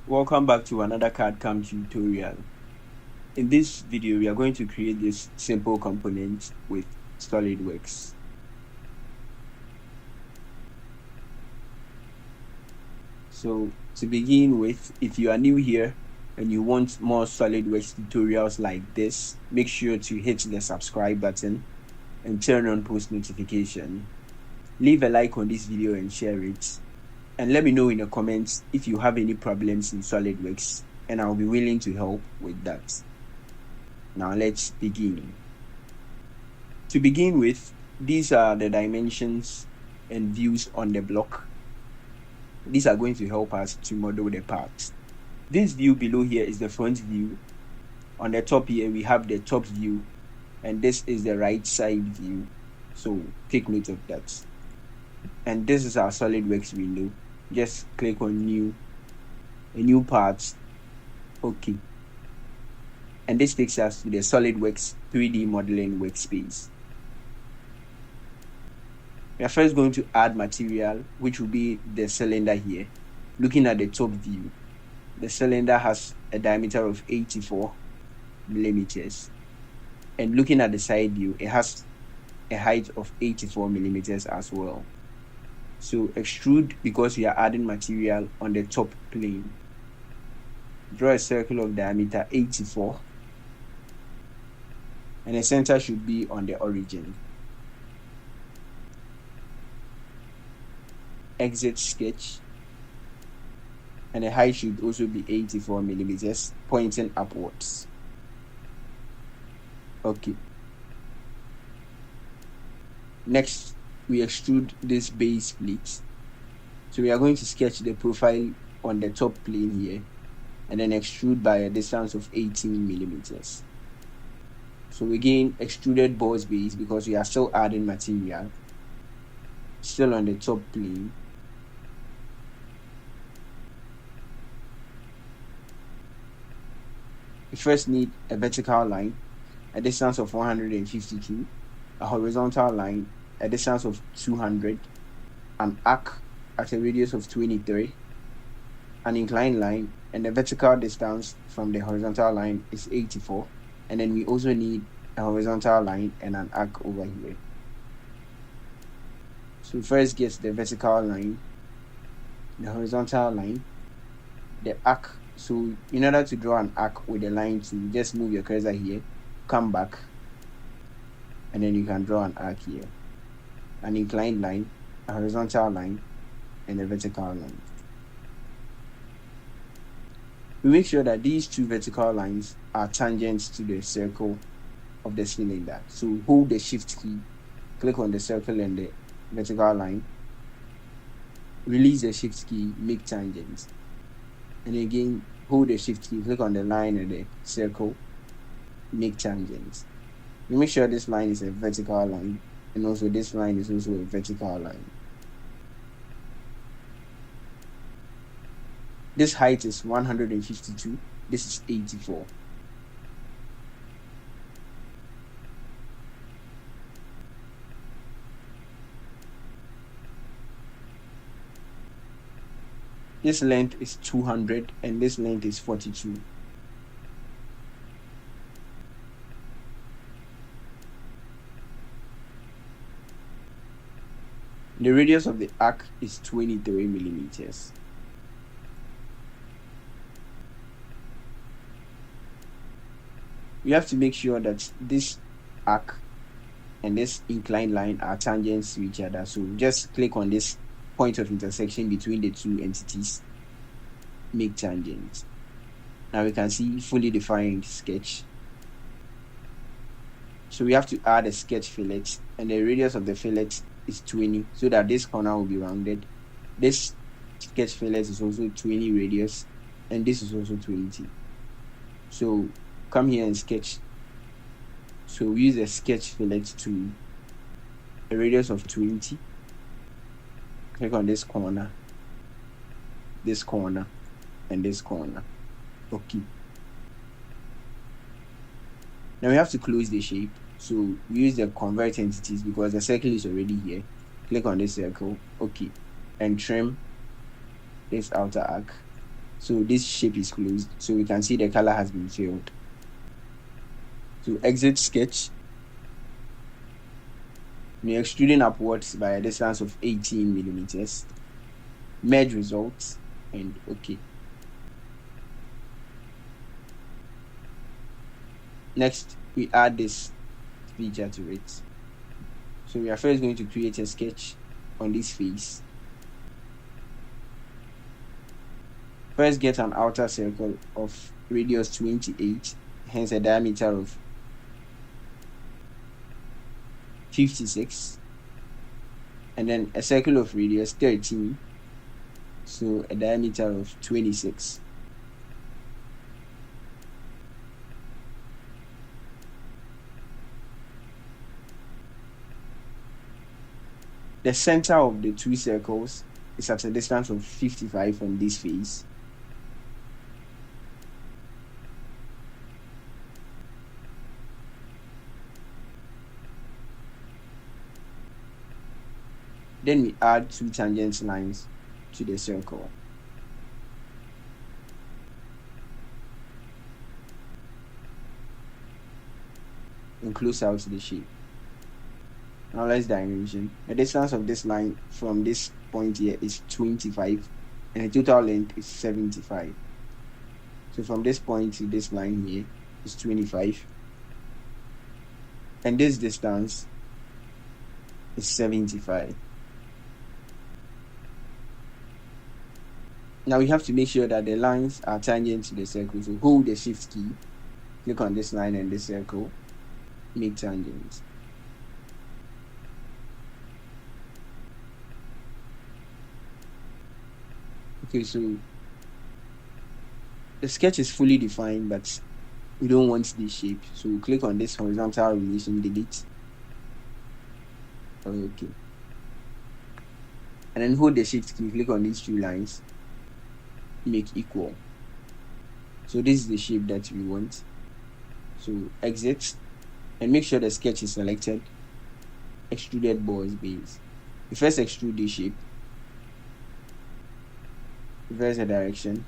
Welcome back to another CAD-CAM tutorial. In this video, we are going to create this simple component with SolidWorks. So to begin with, if you are new here and you want more SolidWorks tutorials like this, make sure to hit the subscribe button and turn on post notification. Leave a like on this video and share it. And let me know in the comments if you have any problems in SolidWorks, and I'll be willing to help with that. Now let's begin. To begin with, these are the dimensions and views on the block. These are going to help us to model the parts. This view below here is the front view. On the top here, we have the top view, and this is the right side view. So take note of that. And this is our SolidWorks window. Just click on a new part. Okay. And this takes us to the SolidWorks 3D modeling workspace. We are first going to add material, which will be the cylinder here. Looking at the top view, the cylinder has a diameter of 84 millimeters. And looking at the side view, it has a height of 84 millimeters as well. So extrude, because we are adding material on the top plane. Draw a circle of diameter 84, and the center should be on the origin. Exit sketch, and the height should also be 84 millimeters, pointing upwards. Okay. Next, we extrude this base plate. So we are going to sketch the profile on the top plane here, and then extrude by a distance of 18 millimeters. So again, extruded boss base, because we are still adding material, still on the top plane. We first need a vertical line, a distance of 152, a horizontal line, a distance of 200, an arc at a radius of 23, an inclined line, and the vertical distance from the horizontal line is 84. And then we also need a horizontal line and an arc over here. So first get the vertical line, the horizontal line, the arc. So in order to draw an arc with a line, to just move your cursor here, come back, and then you can draw an arc here. An inclined line, a horizontal line, and a vertical line. We make sure that these two vertical lines are tangents to the circle of the cylinder. So hold the shift key, click on the circle and the vertical line, release the shift key, make tangents. And again, hold the shift key, click on the line and the circle, make tangents. We make sure this line is a vertical line, and also this line is also a vertical line. This height is 152, this is 84. This length is 200 and this length is 42. The radius of the arc is 23 millimeters. We have to make sure that this arc and this inclined line are tangents to each other. So just click on this point of intersection between the two entities, make tangents. Now we can see fully defined sketch. So we have to add a sketch fillet, and the radius of the fillet is 20, so that this corner will be rounded. This sketch fillet is also 20 radius, and this is also 20. So come here and sketch. So we use a sketch fillet to a radius of 20. Click on this corner, and this corner. Okay. Now we have to close the shape. So we use the convert entities because the circle is already here. Click on this circle, okay, and trim this outer arc. So this shape is closed. So we can see the color has been filled. So exit sketch. We're extruding upwards by a distance of 18 millimeters. Merge results and OK. Next, we add this feature to it. So we are first going to create a sketch on this face. First, get an outer circle of radius 28, hence a diameter of 56, and then a circle of radius 13, so a diameter of 26. The center of the two circles is at a distance of 55 from this face. Then we add two tangent lines to the circle. And close out the shape. Now let's dimension. The distance of this line from this point here is 25 and the total length is 75. So from this point to this line here is 25 and this distance is 75. Now we have to make sure that the lines are tangent to the circle. So hold the shift key, click on this line and this circle, make tangents. Okay, so the sketch is fully defined, but we don't want this shape. So we'll click on this horizontal relation, delete. Okay. And then hold the shift key, click on these two lines, make equal. So this is the shape that we want. So exit and make sure the sketch is selected. Extruded boss base. We first extrude the shape. Reverse the direction.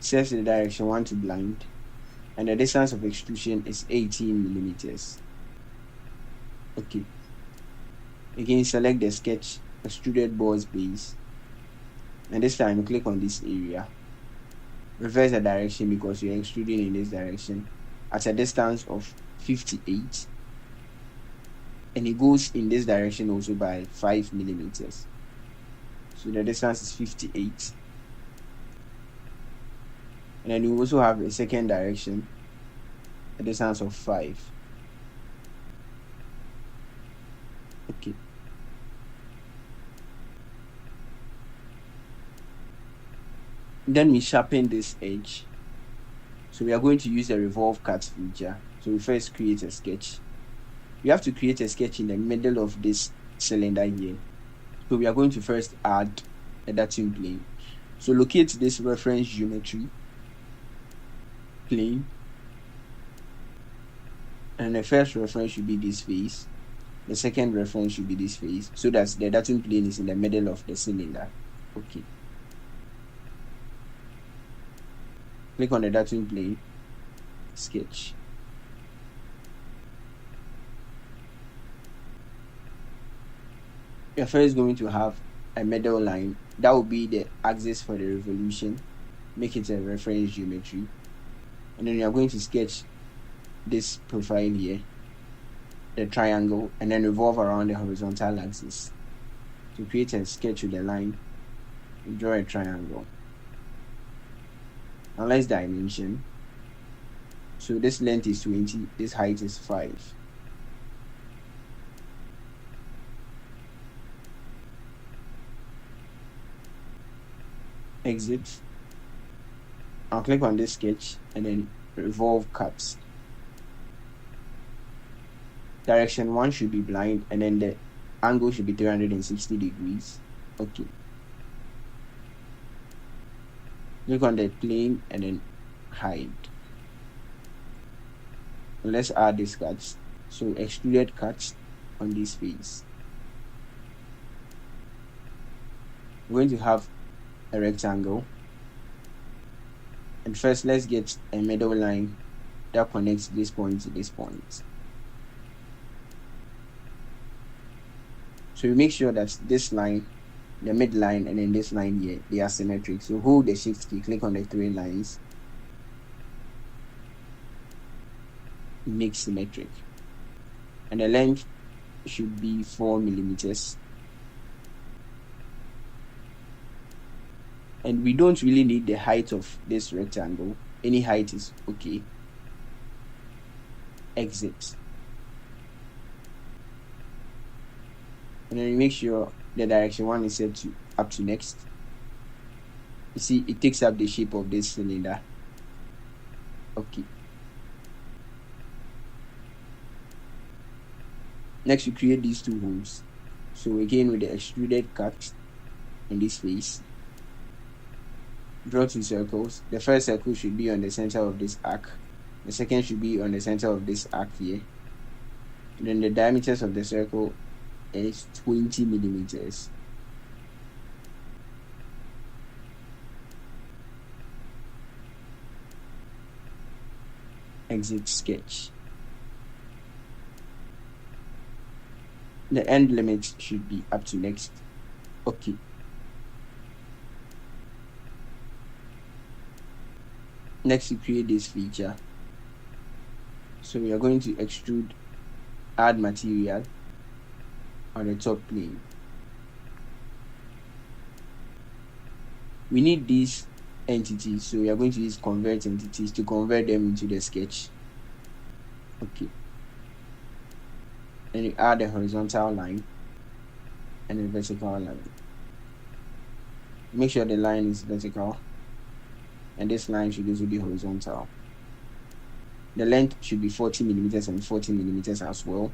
Set the direction 1 to blind. And the distance of extrusion is 18 millimeters. Okay. Again, select the sketch, extruded boss base. And this time, click on this area. Reverse the direction because you're extruding in this direction at a distance of 58. And it goes in this direction also by 5 millimeters. So the distance is 58. And then you also have a second direction, a distance of 5. Okay. Then we sharpen this edge. So we are going to use the revolve cut feature. So we first create a sketch. We have to create a sketch in the middle of this cylinder here. So we are going to first add a datum plane. So locate this reference geometry plane. And the first reference should be this face. The second reference should be this face. So that the datum plane is in the middle of the cylinder. Okay. Click on the datum plane, sketch. You're first going to have a middle line. That will be the axis for the revolution. Make it a reference geometry. And then you're going to sketch this profile here, the triangle, and then revolve around the horizontal axis. To create a sketch with a line, you draw a triangle. Now let's dimension. So this length is 20, this height is 5. Exit. I'll click on this sketch and then revolve cuts. Direction 1 should be blind and then the angle should be 360 degrees. Okay. Click on the plane and then hide. Let's add these cuts. So extruded cuts on this face. We're going to have a rectangle And first, let's get a middle line that connects this point to this point. So you make sure that this line, the midline, and then this line here, they are symmetric. So hold the shift key, click on the three lines, make symmetric. And the length should be 4 millimeters. And we don't really need the height of this rectangle. Any height is okay. Exit. And then you make sure the direction 1 is set to up to next. You see, it takes up the shape of this cylinder. Okay. Next, you create these two holes. So again, with the extruded cut in this face, draw two circles. The first circle should be on the center of this arc. The second should be on the center of this arc here. And then the diameters of the circle is 20 millimeters. Exit sketch. The end limit should be up to next. Okay. Next, you create this feature. So we are going to extrude, add material on the top plane. We need these entities, so we are going to use convert entities to convert them into the sketch. Okay. Then you add a horizontal line and a vertical line. Make sure the line is vertical, and this line should also be horizontal. The length should be 40 millimeters and 40 millimeters as well.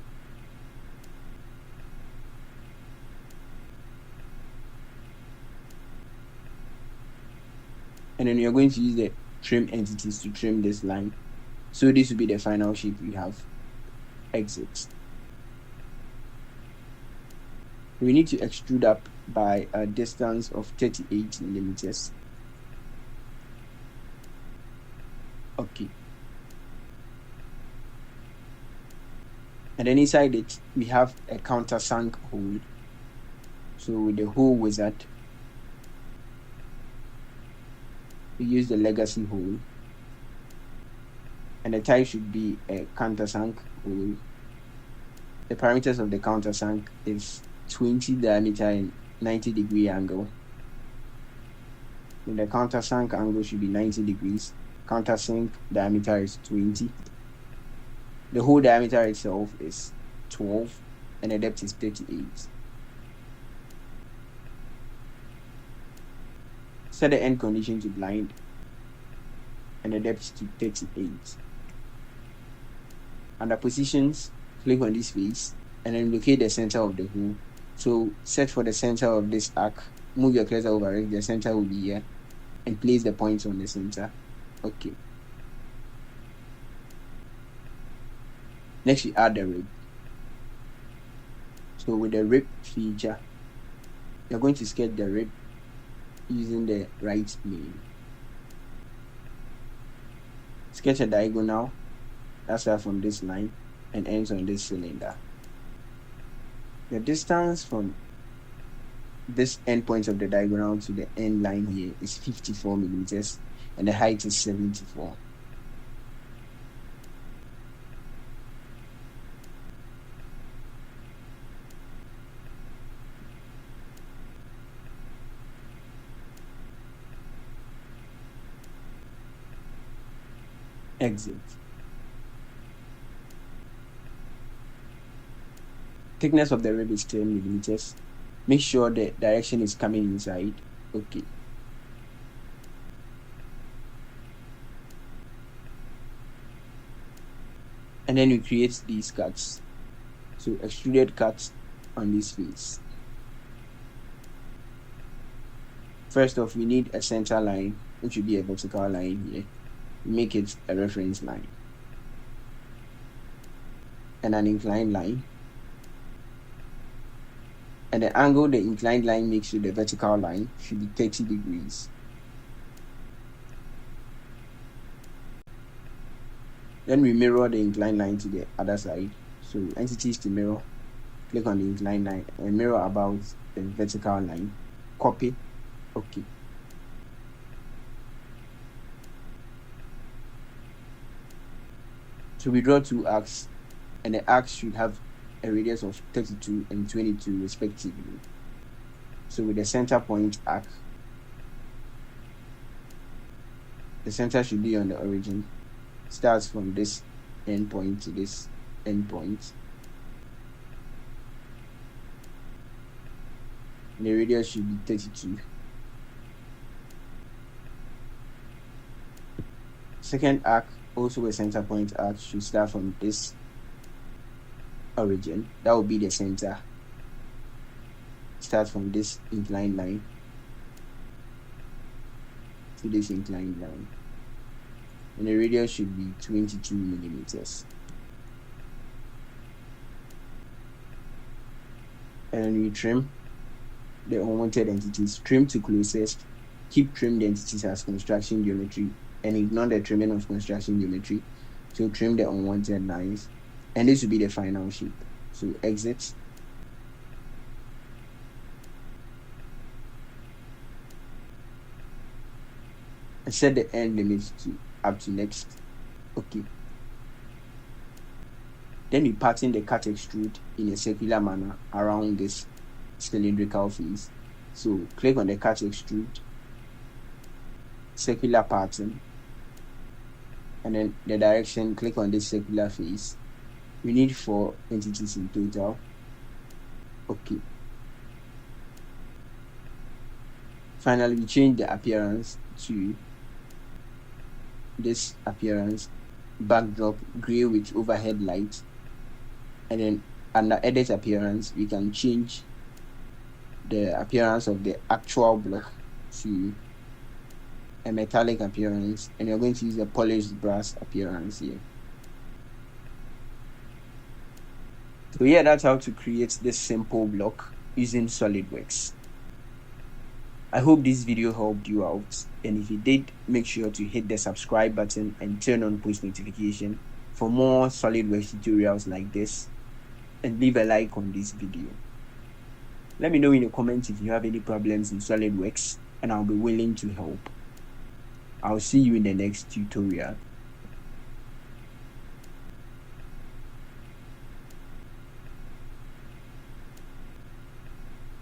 And then you're going to use the trim entities to trim this line. So this will be the final shape we have. Exit. We need to extrude up by a distance of 38 millimeters. Okay. And then inside it, we have a countersunk hole. So with the hole wizard, we use the legacy hole. And the type should be a countersunk hole. The parameters of the countersunk is 20 diameter and 90-degree angle. And the countersunk angle should be 90 degrees. Countersink diameter is 20. The whole diameter itself is 12 and the depth is 38. Set the end condition to blind and the depth to 38. Under positions, click on this face and then locate the center of the hole. So set for the center of this arc, move your cursor over it, the center will be here, and place the points on the center. Okay. Next, you add the rib. So with the rib feature, you're going to sketch the rib using the right plane. Sketch a diagonal that starts from this line and ends on this cylinder. The distance from this end point of the diagonal to the end line here is 54 millimeters and the height is 74. Exit. Thickness of the rib is 10 millimeters. Make sure the direction is coming inside. Okay. And then we create these cuts. So extruded cuts on this face. First off, we need a center line, which will be a vertical line here. Make it a reference line. And an inclined line. And the angle the inclined line makes to the vertical line should be 30 degrees. Then we mirror the inclined line to the other side. So entities to mirror, click on the inclined line and mirror about the vertical line. Copy. Okay. So we draw two arcs, and the arcs should have a radius of 32 and 22 respectively. So with the center point arc, the center should be on the origin. Starts from this end point to this end point. And the radius should be 32. Second arc, also a center point arc, should start from this origin. That will be the center. Start from this inclined line to this inclined line. And the radius should be 22 millimeters. And then we trim the unwanted entities. Trim to closest. Keep trimmed entities as construction geometry and ignore the trimming of construction geometry. So trim the unwanted lines. And this will be the final shape. So exit. And set the end limit to up to next. Okay. Then we pattern the cut extrude in a circular manner around this cylindrical face. So click on the cut extrude, circular pattern, and then the direction, click on this circular face. We need 4 entities in total. Okay. Finally, we change the appearance to this appearance, backdrop gray with overhead light. And then under edit appearance, we can change the appearance of the actual block to a metallic appearance, and you're going to use a polished brass appearance here. So yeah, that's how to create this simple block using SolidWorks. I hope this video helped you out, and if it did, make sure to hit the subscribe button and turn on post notification for more SolidWorks tutorials like this, and leave a like on this video. Let me know in the comments if you have any problems in SolidWorks, and I'll be willing to help. I'll see you in the next tutorial.